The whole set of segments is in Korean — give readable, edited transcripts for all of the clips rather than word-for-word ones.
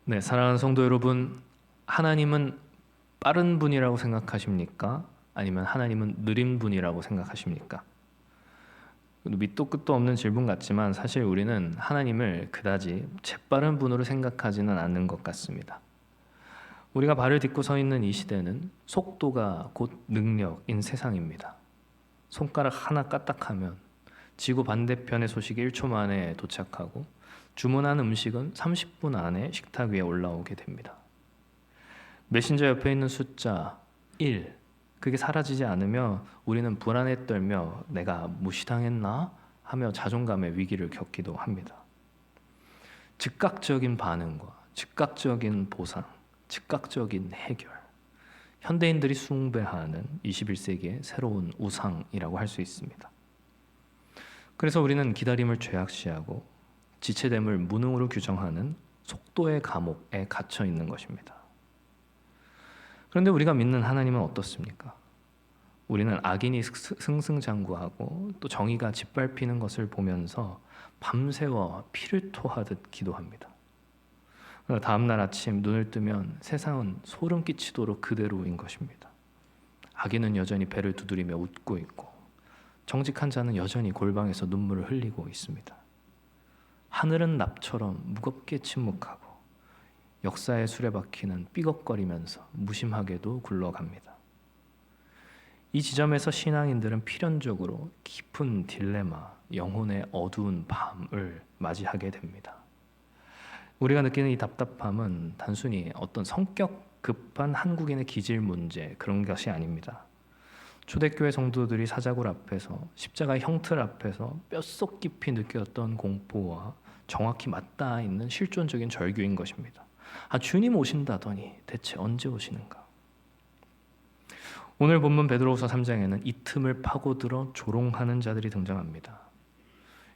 네, 사랑하는 성도 여러분, 하나님은 빠른 분이라고 생각하십니까? 아니면 하나님은 느린 분이라고 생각하십니까? 밑도 끝도 없는 질문 같지만 사실 우리는 하나님을 그다지 재빠른 분으로 생각하지는 않는 것 같습니다. 우리가 발을 딛고 서 있는 이 시대는 속도가 곧 능력인 세상입니다. 손가락 하나 까딱하면 지구 반대편의 소식이 1초 만에 도착하고 주문한 음식은 30분 안에 식탁 위에 올라오게 됩니다. 메신저 옆에 있는 숫자 1, 그게 사라지지 않으며 우리는 불안에 떨며 내가 무시당했나 하며 자존감의 위기를 겪기도 합니다. 즉각적인 반응과 즉각적인 보상, 즉각적인 해결, 현대인들이 숭배하는 21세기의 새로운 우상이라고 할 수 있습니다. 그래서 우리는 기다림을 죄악시하고 지체됨을 무능으로 규정하는 속도의 감옥에 갇혀 있는 것입니다. 그런데 우리가 믿는 하나님은 어떻습니까? 우리는 악인이 승승장구하고 또 정의가 짓밟히는 것을 보면서 밤새워 피를 토하듯 기도합니다. 다음날 아침 눈을 뜨면 세상은 소름 끼치도록 그대로인 것입니다. 악인은 여전히 배를 두드리며 웃고 있고 정직한 자는 여전히 골방에서 눈물을 흘리고 있습니다. 하늘은 납처럼 무겁게 침묵하고 역사의 수레바퀴는 삐걱거리면서 무심하게도 굴러갑니다. 이 지점에서 신앙인들은 필연적으로 깊은 딜레마, 영혼의 어두운 밤을 맞이하게 됩니다. 우리가 느끼는 이 답답함은 단순히 어떤 성격 급한 한국인의 기질 문제 그런 것이 아닙니다. 초대교회 성도들이 사자굴 앞에서 십자가의 형틀 앞에서 뼛속 깊이 느꼈던 공포와 정확히 맞닿아 있는 실존적인 절규인 것입니다. 주님 오신다더니 대체 언제 오시는가? 오늘 본문 베드로후서 3장에는 이 틈을 파고들어 조롱하는 자들이 등장합니다.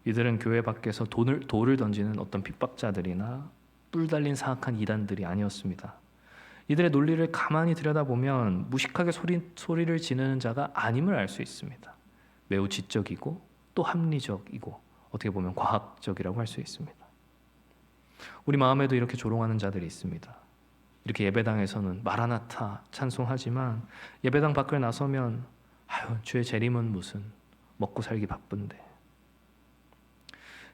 이들은 교회 밖에서 돌을 던지는 어떤 핍박자들이나 뿔 달린 사악한 이단들이 아니었습니다. 이들의 논리를 가만히 들여다보면 무식하게 소리를 지르는 자가 아님을 알 수 있습니다. 매우 지적이고 또 합리적이고 어떻게 보면 과학적이라고 할 수 있습니다. 우리 마음에도 이렇게 조롱하는 자들이 있습니다. 이렇게 예배당에서는 마라나타 찬송하지만 예배당 밖을 나서면 주의 재림은 무슨 먹고 살기 바쁜데.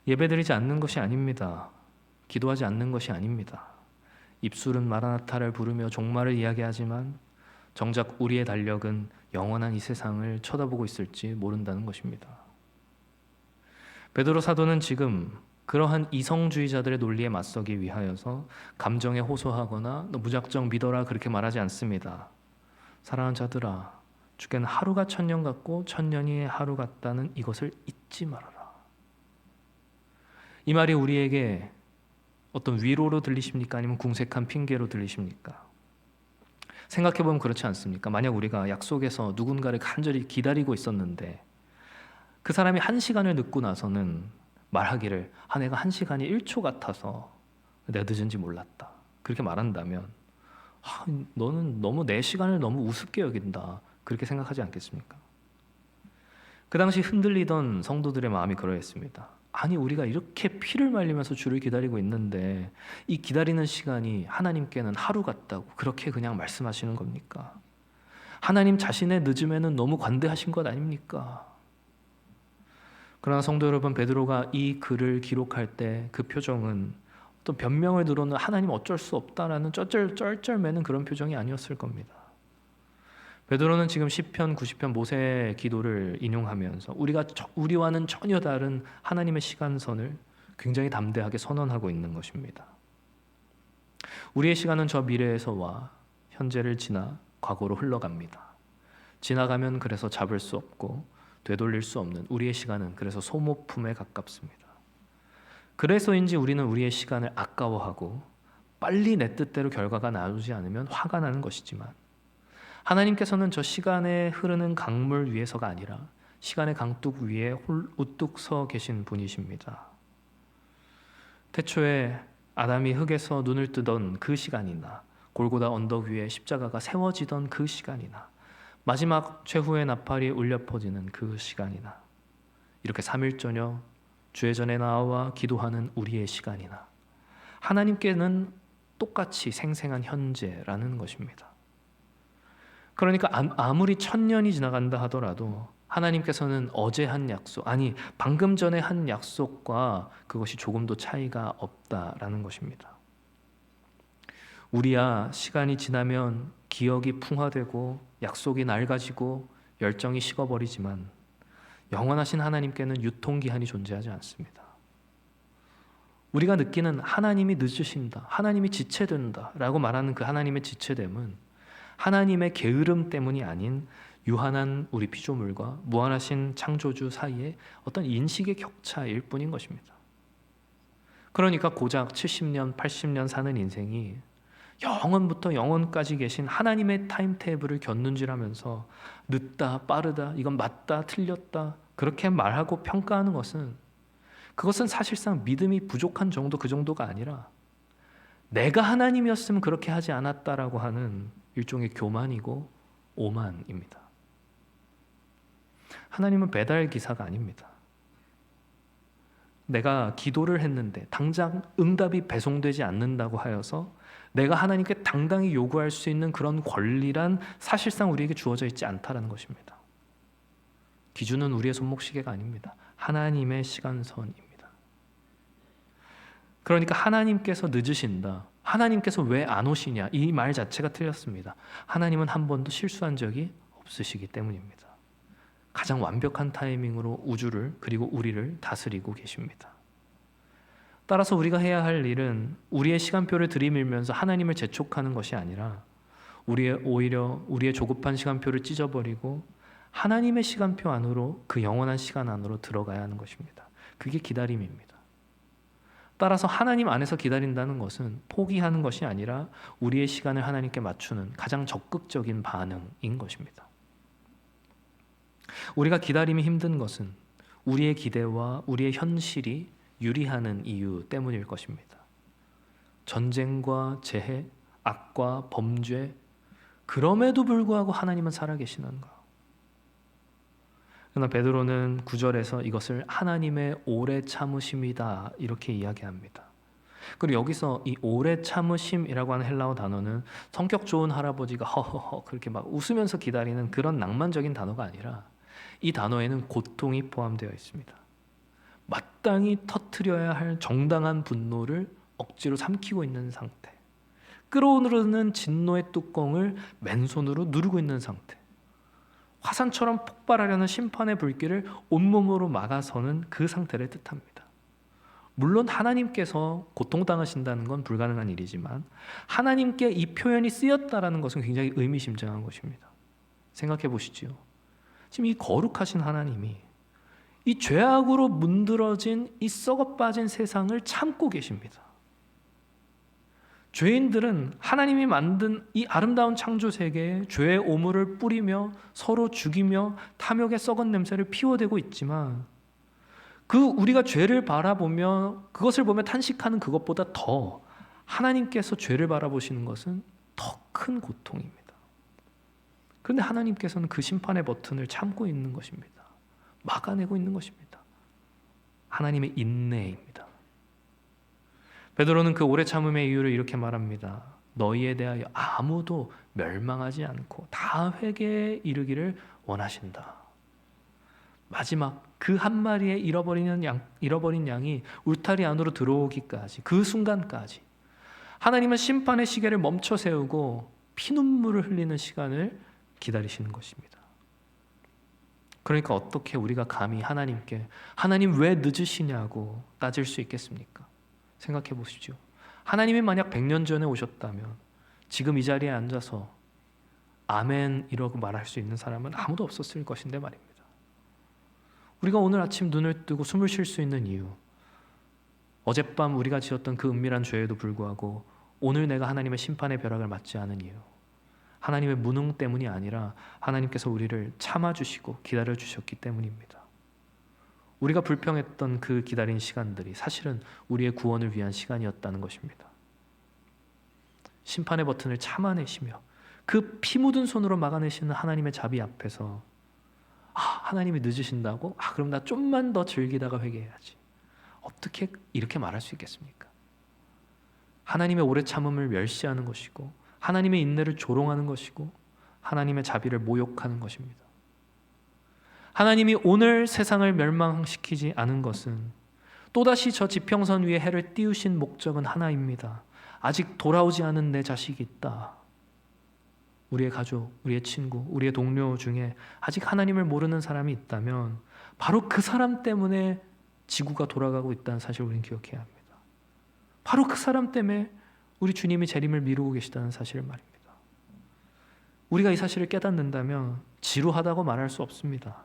예배드리지 않는 것이 아닙니다. 기도하지 않는 것이 아닙니다. 입술은 마라나타를 부르며 종말을 이야기하지만 정작 우리의 달력은 영원한 이 세상을 쳐다보고 있을지 모른다는 것입니다. 베드로 사도는 지금 그러한 이성주의자들의 논리에 맞서기 위하여서 감정에 호소하거나 너 무작정 믿어라 그렇게 말하지 않습니다. 사랑하는 자들아, 주께는 하루가 천년 같고 천년이 하루 같다는 이것을 잊지 말아라. 이 말이 우리에게 어떤 위로로 들리십니까? 아니면 궁색한 핑계로 들리십니까? 생각해보면 그렇지 않습니까? 만약 우리가 약속에서 누군가를 간절히 기다리고 있었는데 그 사람이 1시간을 늦고 나서는 말하기를 내가 1시간이 1초 같아서 내가 늦은지 몰랐다. 그렇게 말한다면 너는 너무 내 시간을 너무 우습게 여긴다. 그렇게 생각하지 않겠습니까? 그 당시 흔들리던 성도들의 마음이 그러했습니다. 아니 우리가 이렇게 피를 말리면서 주를 기다리고 있는데 이 기다리는 시간이 하나님께는 하루 같다고 그렇게 그냥 말씀하시는 겁니까? 하나님 자신의 늦음에는 너무 관대하신 것 아닙니까? 그러나 성도 여러분, 베드로가 이 글을 기록할 때 그 표정은 또 변명을 들어는 하나님 어쩔 수 없다라는 쩔쩔매는 그런 표정이 아니었을 겁니다. 베드로는 지금 시편 90편 모세의 기도를 인용하면서 우리와는 전혀 다른 하나님의 시간선을 굉장히 담대하게 선언하고 있는 것입니다. 우리의 시간은 저 미래에서 와 현재를 지나 과거로 흘러갑니다. 지나가면 그래서 잡을 수 없고 되돌릴 수 없는 우리의 시간은 그래서 소모품에 가깝습니다. 그래서인지 우리는 우리의 시간을 아까워하고 빨리 내 뜻대로 결과가 나오지 않으면 화가 나는 것이지만 하나님께서는 저 시간에 흐르는 강물 위에서가 아니라 시간의 강둑 위에 우뚝 서 계신 분이십니다. 태초에 아담이 흙에서 눈을 뜨던 그 시간이나 골고다 언덕 위에 십자가가 세워지던 그 시간이나 마지막 최후의 나팔이 울려 퍼지는 그 시간이나 이렇게 3일 저녁 주의 전에 나와 기도하는 우리의 시간이나 하나님께는 똑같이 생생한 현재라는 것입니다. 그러니까 아무리 1000년이 지나간다 하더라도 하나님께서는 어제 한 약속, 아니 방금 전에 한 약속과 그것이 조금도 차이가 없다라는 것입니다. 우리야 시간이 지나면 기억이 풍화되고 약속이 낡아지고 열정이 식어버리지만 영원하신 하나님께는 유통기한이 존재하지 않습니다. 우리가 느끼는 하나님이 늦으신다, 하나님이 지체된다 라고 말하는 그 하나님의 지체됨은 하나님의 게으름 때문이 아닌 유한한 우리 피조물과 무한하신 창조주 사이의 어떤 인식의 격차일 뿐인 것입니다. 그러니까 고작 70년, 80년 사는 인생이 영원부터 영원까지 계신 하나님의 타임테이블을 곁눈질하면서 늦다, 빠르다, 이건 맞다, 틀렸다 그렇게 말하고 평가하는 그것은 사실상 믿음이 부족한 정도 그 정도가 아니라 내가 하나님이었으면 그렇게 하지 않았다라고 하는 일종의 교만이고 오만입니다. 하나님은 배달 기사가 아닙니다. 내가 기도를 했는데 당장 응답이 배송되지 않는다고 하여서 내가 하나님께 당당히 요구할 수 있는 그런 권리란 사실상 우리에게 주어져 있지 않다라는 것입니다. 기준은 우리의 손목시계가 아닙니다. 하나님의 시간선입니다. 그러니까 하나님께서 늦으신다, 하나님께서 왜 안 오시냐, 이 말 자체가 틀렸습니다. 하나님은 한 번도 실수한 적이 없으시기 때문입니다. 가장 완벽한 타이밍으로 우주를 그리고 우리를 다스리고 계십니다. 따라서 우리가 해야 할 일은 우리의 시간표를 들이밀면서 하나님을 재촉하는 것이 아니라 오히려 우리의 조급한 시간표를 찢어버리고 하나님의 시간표 안으로, 그 영원한 시간 안으로 들어가야 하는 것입니다. 그게 기다림입니다. 따라서 하나님 안에서 기다린다는 것은 포기하는 것이 아니라 우리의 시간을 하나님께 맞추는 가장 적극적인 반응인 것입니다. 우리가 기다림이 힘든 것은 우리의 기대와 우리의 현실이 유리하는 이유 때문일 것입니다. 전쟁과 재해, 악과 범죄, 그럼에도 불구하고 하나님은 살아계시는가? 그러나 베드로는 9절에서 이것을 하나님의 오래 참으심이다 이렇게 이야기합니다. 그리고 여기서 이 오래 참으심이라고 하는 헬라어 단어는 성격 좋은 할아버지가 허허허 그렇게 막 웃으면서 기다리는 그런 낭만적인 단어가 아니라 이 단어에는 고통이 포함되어 있습니다. 마땅히 터뜨려야 할 정당한 분노를 억지로 삼키고 있는 상태, 끓어오르는 진노의 뚜껑을 맨손으로 누르고 있는 상태, 화산처럼 폭발하려는 심판의 불길을 온몸으로 막아서는 그 상태를 뜻합니다. 물론 하나님께서 고통당하신다는 건 불가능한 일이지만 하나님께 이 표현이 쓰였다라는 것은 굉장히 의미심장한 것입니다. 생각해 보시지요. 지금 이 거룩하신 하나님이 이 죄악으로 문드러진 이 썩어 빠진 세상을 참고 계십니다. 죄인들은 하나님이 만든 이 아름다운 창조 세계에 죄의 오물을 뿌리며 서로 죽이며 탐욕의 썩은 냄새를 피워대고 있지만 우리가 죄를 바라보며 그것을 보며 탄식하는 그것보다 더 하나님께서 죄를 바라보시는 것은 더 큰 고통입니다. 그런데 하나님께서는 그 심판의 버튼을 참고 있는 것입니다. 막아내고 있는 것입니다. 하나님의 인내입니다. 베드로는 그 오래 참음의 이유를 이렇게 말합니다. 너희에 대하여 아무도 멸망하지 않고 다 회개에 이르기를 원하신다. 마지막 그 한 마리의 잃어버린 양이 울타리 안으로 들어오기까지, 그 순간까지 하나님은 심판의 시계를 멈춰 세우고 피눈물을 흘리는 시간을 기다리시는 것입니다. 그러니까 어떻게 우리가 감히 하나님께 하나님 왜 늦으시냐고 따질 수 있겠습니까? 생각해 보십시오. 하나님이 만약 100년 전에 오셨다면 지금 이 자리에 앉아서 아멘 이러고 말할 수 있는 사람은 아무도 없었을 것인데 말입니다. 우리가 오늘 아침 눈을 뜨고 숨을 쉴 수 있는 이유, 어젯밤 우리가 지었던 그 은밀한 죄에도 불구하고 오늘 내가 하나님의 심판의 벼락을 맞지 않은 이유, 하나님의 무능 때문이 아니라 하나님께서 우리를 참아주시고 기다려주셨기 때문입니다. 우리가 불평했던 그 기다린 시간들이 사실은 우리의 구원을 위한 시간이었다는 것입니다. 심판의 버튼을 참아내시며 그 피 묻은 손으로 막아내시는 하나님의 자비 앞에서 하나님이 늦으신다고? 그럼 나 좀만 더 즐기다가 회개해야지. 어떻게 이렇게 말할 수 있겠습니까? 하나님의 오래 참음을 멸시하는 것이고 하나님의 인내를 조롱하는 것이고 하나님의 자비를 모욕하는 것입니다. 하나님이 오늘 세상을 멸망시키지 않은 것은 또다시 저 지평선 위에 해를 띄우신 목적은 하나입니다. 아직 돌아오지 않은 내 자식이 있다. 우리의 가족, 우리의 친구, 우리의 동료 중에 아직 하나님을 모르는 사람이 있다면 바로 그 사람 때문에 지구가 돌아가고 있다는 사실을 우리는 기억해야 합니다. 바로 그 사람 때문에 우리 주님이 재림을 미루고 계시다는 사실을 말입니다. 우리가 이 사실을 깨닫는다면 지루하다고 말할 수 없습니다.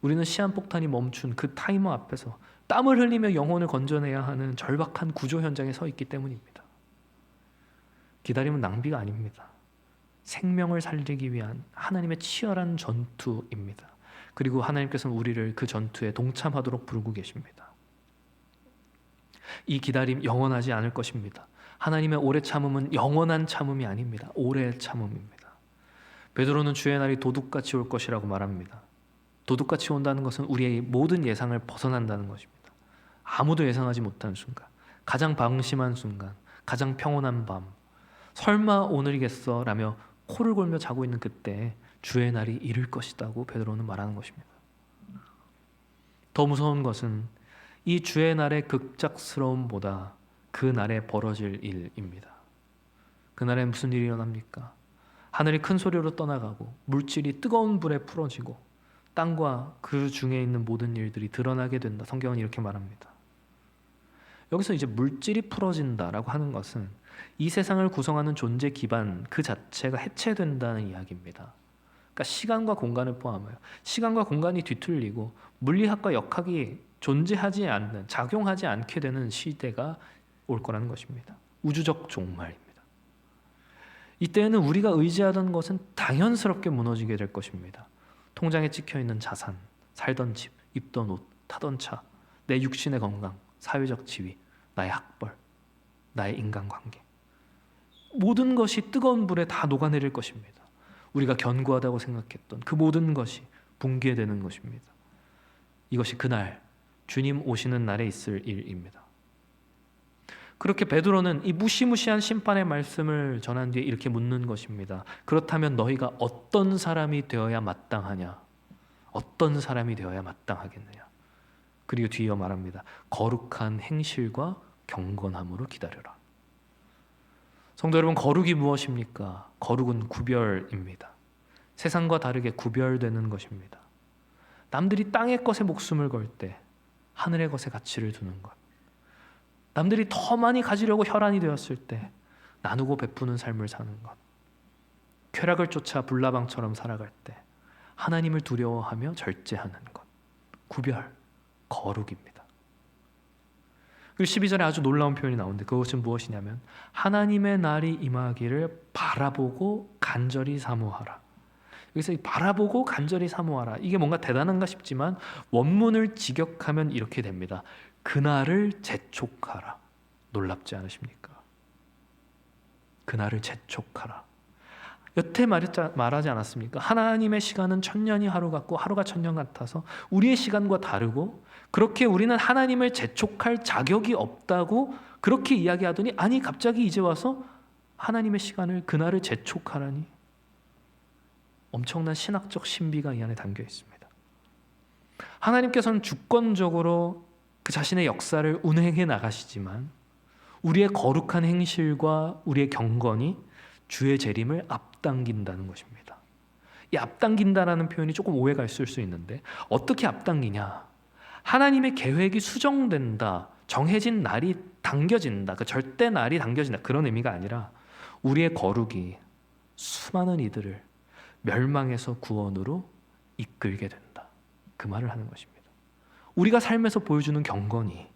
우리는 시한폭탄이 멈춘 그 타이머 앞에서 땀을 흘리며 영혼을 건져내야 하는 절박한 구조 현장에 서 있기 때문입니다. 기다림은 낭비가 아닙니다. 생명을 살리기 위한 하나님의 치열한 전투입니다. 그리고 하나님께서는 우리를 그 전투에 동참하도록 부르고 계십니다. 이 기다림 영원하지 않을 것입니다. 하나님의 오래 참음은 영원한 참음이 아닙니다. 오래 참음입니다. 베드로는 주의 날이 도둑같이 올 것이라고 말합니다. 도둑같이 온다는 것은 우리의 모든 예상을 벗어난다는 것입니다. 아무도 예상하지 못한 순간, 가장 방심한 순간, 가장 평온한 밤, 설마 오늘이겠어 라며 코를 골며 자고 있는 그때 주의 날이 이를 것이라고 베드로는 말하는 것입니다. 더 무서운 것은 이 주의 날의 급작스러움보다 그 날에 벌어질 일입니다. 그날에 무슨 일이 일어납니까? 하늘이 큰 소리로 떠나가고 물질이 뜨거운 불에 풀어지고 땅과 그 중에 있는 모든 일들이 드러나게 된다. 성경은 이렇게 말합니다. 여기서 이제 물질이 풀어진다라고 하는 것은 이 세상을 구성하는 존재 기반 그 자체가 해체된다는 이야기입니다. 그러니까 시간과 공간을 포함하여 시간과 공간이 뒤틀리고 물리학과 역학이 존재하지 않는, 작용하지 않게 되는 시대가 올 거라는 것입니다. 우주적 종말입니다. 이때에는 우리가 의지하던 것은 당연스럽게 무너지게 될 것입니다. 통장에 찍혀있는 자산, 살던 집, 입던 옷, 타던 차, 내 육신의 건강, 사회적 지위, 나의 학벌, 나의 인간관계, 모든 것이 뜨거운 불에 다 녹아내릴 것입니다. 우리가 견고하다고 생각했던 그 모든 것이 붕괴되는 것입니다. 이것이 그날 주님 오시는 날에 있을 일입니다. 그렇게 베드로는 이 무시무시한 심판의 말씀을 전한 뒤에 이렇게 묻는 것입니다. 그렇다면 너희가 어떤 사람이 되어야 마땅하냐? 어떤 사람이 되어야 마땅하겠느냐? 그리고 뒤이어 말합니다. 거룩한 행실과 경건함으로 기다려라. 성도 여러분, 거룩이 무엇입니까? 거룩은 구별입니다. 세상과 다르게 구별되는 것입니다. 남들이 땅의 것에 목숨을 걸 때 하늘의 것에 가치를 두는 것, 남들이 더 많이 가지려고 혈안이 되었을 때 나누고 베푸는 삶을 사는 것, 쾌락을 쫓아 불나방처럼 살아갈 때 하나님을 두려워하며 절제하는 것, 구별, 거룩입니다. 그리고 12절에 아주 놀라운 표현이 나오는데 그것은 무엇이냐면 하나님의 날이 임하기를 바라보고 간절히 사모하라. 여기서 이 바라보고 간절히 사모하라, 이게 뭔가 대단한가 싶지만 원문을 직역하면 이렇게 됩니다. 그날을 재촉하라. 놀랍지 않으십니까? 그날을 재촉하라. 여태 말하지 않았습니까? 하나님의 시간은 천년이 하루 같고 하루가 천년 같아서 우리의 시간과 다르고 그렇게 우리는 하나님을 재촉할 자격이 없다고 그렇게 이야기하더니 아니 갑자기 이제 와서 하나님의 시간을 그날을 재촉하라니, 엄청난 신학적 신비가 이 안에 담겨 있습니다. 하나님께서는 주권적으로 그 자신의 역사를 운행해 나가시지만 우리의 거룩한 행실과 우리의 경건이 주의 재림을 앞당긴다는 것입니다. 이 앞당긴다라는 표현이 조금 오해가 있을 수 있는데 어떻게 앞당기냐? 하나님의 계획이 수정된다, 정해진 날이 당겨진다, 그 절대 날이 당겨진다, 그런 의미가 아니라 우리의 거룩이 수많은 이들을 멸망에서 구원으로 이끌게 된다, 그 말을 하는 것입니다. 우리가 삶에서 보여주는 경건이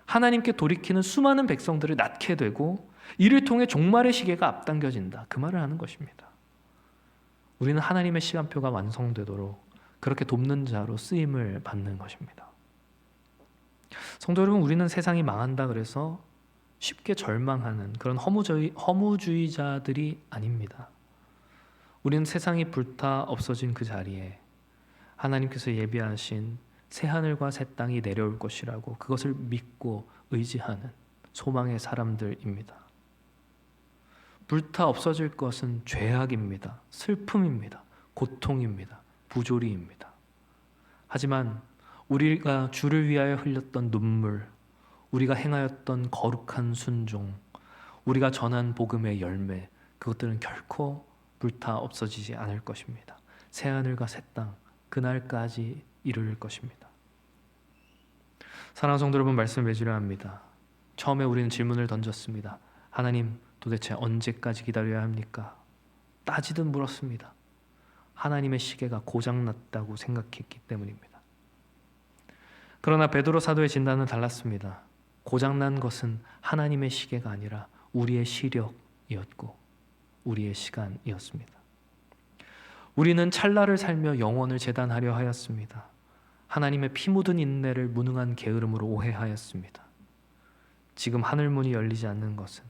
하나님께 돌이키는 수많은 백성들을 낳게 되고 이를 통해 종말의 시계가 앞당겨진다, 그 말을 하는 것입니다. 우리는 하나님의 시간표가 완성되도록 그렇게 돕는 자로 쓰임을 받는 것입니다. 성도 여러분, 우리는 세상이 망한다 그래서 쉽게 절망하는 그런 허무주의자들이 아닙니다. 우리는 세상이 불타 없어진 그 자리에 하나님께서 예비하신 새 하늘과 새 땅이 내려올 것이라고 그것을 믿고 의지하는 소망의 사람들입니다. 불타 없어질 것은 죄악입니다. 슬픔입니다. 고통입니다. 부조리입니다. 하지만 우리가 주를 위하여 흘렸던 눈물, 우리가 행하였던 거룩한 순종, 우리가 전한 복음의 열매, 그것들은 결코 불타 없어지지 않을 것입니다. 새하늘과 새 땅, 그날까지 이룰 것입니다. 사랑하는 성도 여러분, 말씀 맺으려 합니다. 처음에 우리는 질문을 던졌습니다. 하나님, 도대체 언제까지 기다려야 합니까? 따지듯 물었습니다. 하나님의 시계가 고장났다고 생각했기 때문입니다. 그러나 베드로 사도의 진단은 달랐습니다. 고장난 것은 하나님의 시계가 아니라 우리의 시력이었고 우리의 시간이었습니다. 우리는 찰나를 살며 영원을 재단하려 하였습니다. 하나님의 피 묻은 인내를 무능한 게으름으로 오해하였습니다. 지금 하늘문이 열리지 않는 것은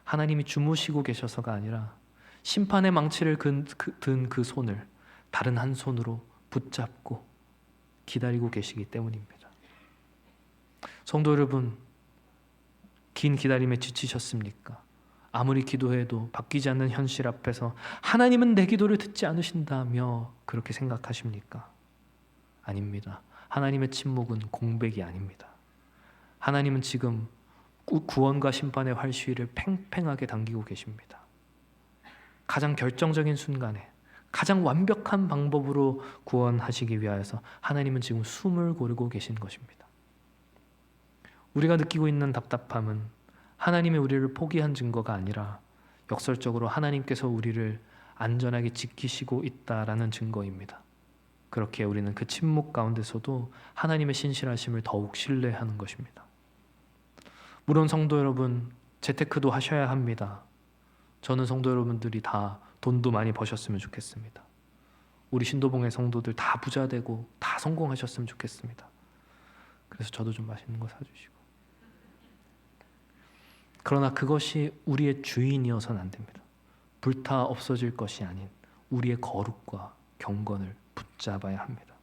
하나님이 주무시고 계셔서가 아니라 심판의 망치를 든 그 손을 다른 한 손으로 붙잡고 기다리고 계시기 때문입니다. 성도 여러분, 긴 기다림에 지치셨습니까? 아무리 기도해도 바뀌지 않는 현실 앞에서 하나님은 내 기도를 듣지 않으신다며 그렇게 생각하십니까? 아닙니다. 하나님의 침묵은 공백이 아닙니다. 하나님은 지금 구원과 심판의 활시위를 팽팽하게 당기고 계십니다. 가장 결정적인 순간에 가장 완벽한 방법으로 구원하시기 위하여서 하나님은 지금 숨을 고르고 계신 것입니다. 우리가 느끼고 있는 답답함은 하나님이 우리를 포기한 증거가 아니라 역설적으로 하나님께서 우리를 안전하게 지키시고 있다라는 증거입니다. 그렇게 우리는 그 침묵 가운데서도 하나님의 신실하심을 더욱 신뢰하는 것입니다. 물론 성도 여러분, 재테크도 하셔야 합니다. 저는 성도 여러분들이 다 돈도 많이 버셨으면 좋겠습니다. 우리 신도봉의 성도들 다 부자 되고 다 성공하셨으면 좋겠습니다. 그래서 저도 좀 맛있는 거 사주시고. 그러나 그것이 우리의 주인이어서는 안 됩니다. 불타 없어질 것이 아닌 우리의 거룩과 경건을 붙잡아야 합니다.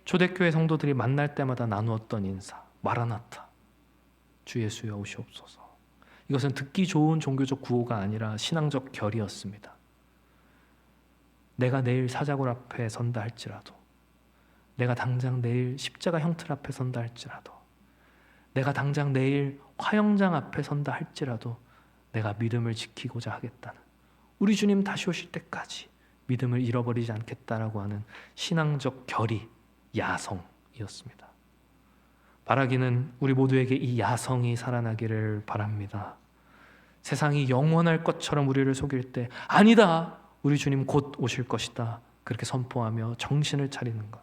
초대교회 성도들이 만날 때마다 나누었던 인사, 마라나타, 주 예수여 오시옵소서. 이것은 듣기 좋은 종교적 구호가 아니라 신앙적 결의였습니다. 내가 내일 사자굴 앞에 선다 할지라도, 내가 당장 내일 십자가 형틀 앞에 선다 할지라도, 내가 당장 내일 화영장 앞에 선다 할지라도 내가 믿음을 지키고자 하겠다는, 우리 주님 다시 오실 때까지 믿음을 잃어버리지 않겠다라고 하는 신앙적 결의, 야성이었습니다. 바라기는 우리 모두에게 이 야성이 살아나기를 바랍니다. 세상이 영원할 것처럼 우리를 속일 때 아니다, 우리 주님 곧 오실 것이다, 그렇게 선포하며 정신을 차리는 것.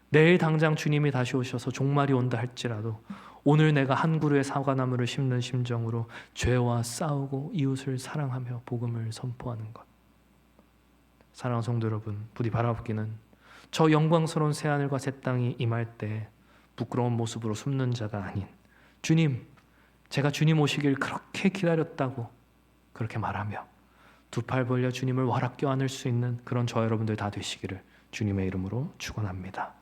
내일 당장 주님이 다시 오셔서 종말이 온다 할지라도 오늘 내가 한 그루의 사과나무를 심는 심정으로 죄와 싸우고 이웃을 사랑하며 복음을 선포하는 것. 사랑하는 성도 여러분, 부디 바라보기는 저 영광스러운 새하늘과 새 땅이 임할 때 부끄러운 모습으로 숨는 자가 아닌, 주님, 제가 주님 오시길 그렇게 기다렸다고 그렇게 말하며 두 팔 벌려 주님을 와락 껴안을 수 있는 그런 저 여러분들 다 되시기를 주님의 이름으로 축원합니다.